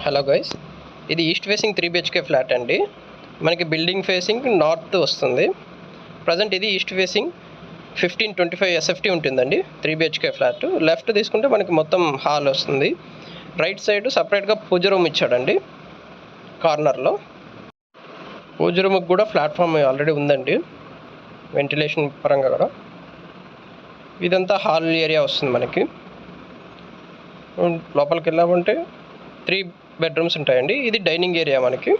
Hello guys, ఇది east facing 3 BHK flat అండి. మనకి బిల్డింగ్ ఫేసింగ్ నార్త్ వస్తుంది. ప్రజెంట్ ఇది ఈస్ట్ ఫేసింగ్ 1525 SFT ఉంటుందండి. 3 BHK ఫ్లాట్. లెఫ్ట్ తీసుకుంటే మనకి మొత్తం హాల్ వస్తుంది. రైట్ సైడ్ సపరేట్గా పూజ రూమ్ ఇచ్చాడండి కార్నర్లో. పూజ రూమ్కి కూడా ప్లాట్ఫామ్ ఆల్రెడీ ఉందండి, వెంటిలేషన్ పరంగా కూడా. ఇదంతా హాల్ ఏరియా వస్తుంది మనకి. లోపలికి వెళ్ళామంటే 3 బెడ్రూమ్స్ ఉంటాయండి. ఇది డైనింగ్ ఏరియా, మనకి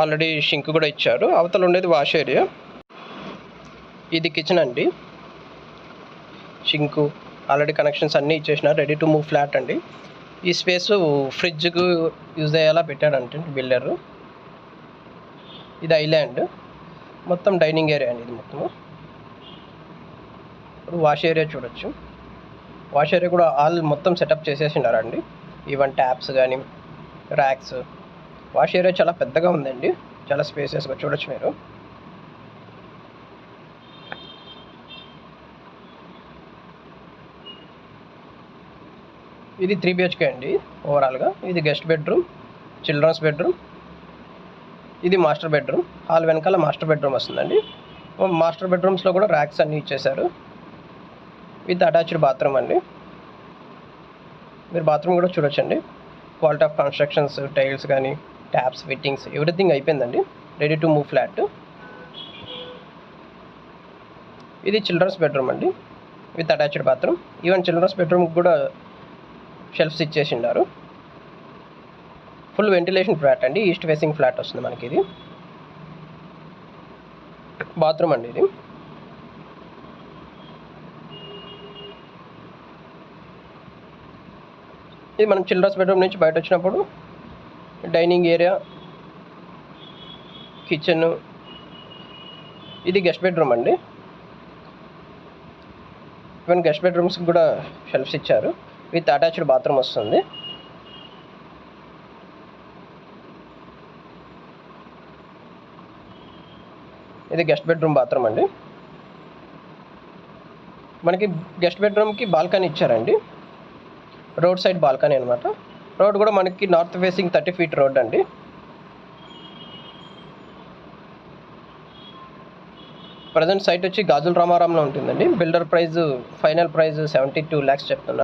ఆల్రెడీ షింక్ కూడా ఇచ్చారు. అవతల ఉండేది వాష్ ఏరియా. ఇది కిచెన్ అండి. షింకు ఆల్రెడీ కనెక్షన్స్ అన్నీ ఇచ్చేసినారు. రెడీ టు మూవ్ ఫ్లాట్ అండి. ఈ స్పేస్ ఫ్రిడ్జ్కు యూజ్ అయ్యేలా పెట్టాడంటే బిల్డరు. ఇది ఐలాండ్, మొత్తం డైనింగ్ ఏరియా అండి. ఇది మొత్తము. ఇప్పుడు వాష్ ఏరియా చూడొచ్చు. వాష్ ఏరియా కూడా ఆల్ మొత్తం సెటప్ చేసేసినారండి. ఈవెన్ ట్యాప్స్ కానీ ర్యాక్స్. వాష్ ఏరియా చాలా పెద్దగా ఉందండి, చాలా స్పేసెస్గా చూడొచ్చు మీరు. ఇది 3 BHK అండి ఓవరాల్గా. ఇది గెస్ట్ బెడ్రూమ్, చిల్డ్రన్స్ బెడ్రూమ్, ఇది మాస్టర్ బెడ్రూమ్. హాల్ వెనకాల మాస్టర్ బెడ్రూమ్ వస్తుందండి. మాస్టర్ బెడ్రూమ్స్లో కూడా ర్యాక్స్ అన్నీ ఇచ్చేశారు. విత్ అటాచ్డ్ బాత్రూమ్ అండి. మీరు బాత్రూమ్ కూడా చూడొచ్చండి. క్వాలిటీ ఆఫ్ కన్స్ట్రక్షన్స్, టైల్స్ కానీ ట్యాప్స్, ఫిట్టింగ్స్, ఎవ్రీథింగ్ అయిపోయిందండి. Ready to move flat. ఇది చిల్డ్రన్స్ బెడ్రూమ్ అండి, with attached bathroom. Even children's బెడ్రూమ్కి కూడా షెల్ఫ్స్ ఇచ్చేసిండారు. ఫుల్ వెంటిలేషన్ ఫ్లాట్ అండి. ఈస్ట్ ఫేసింగ్ ఫ్లాట్ వస్తుంది మనకి. ఇది బాత్రూమ్ అండి. ఇది మనం చిల్డ్రన్స్ బెడ్రూమ్ నుంచి బయట వచ్చినప్పుడు డైనింగ్ ఏరియా, కిచెన్. ఇది గెస్ట్ బెడ్రూమ్ అండి. ఈవెన్ గెస్ట్ బెడ్రూమ్స్కి కూడా షెల్ఫ్స్ ఇచ్చారు. విత్ అటాచ్డ్ బాత్రూమ్ వస్తుంది. ఇది గెస్ట్ బెడ్రూమ్ బాత్రూమ్ అండి. మనకి గెస్ట్ బెడ్రూమ్కి బాల్కనీ ఇచ్చారండి. రోడ్ సైడ్ బాల్కనీ అనమాట. రోడ్ కూడా మనకి నార్త్ ఫేసింగ్ 30 feet రోడ్ అండి. ప్రజెంట్ సైట్ వచ్చి గాజుల రామారంలో ఉంటుందండి. Builder price, final price 72 lakhs చెప్తున్నారు.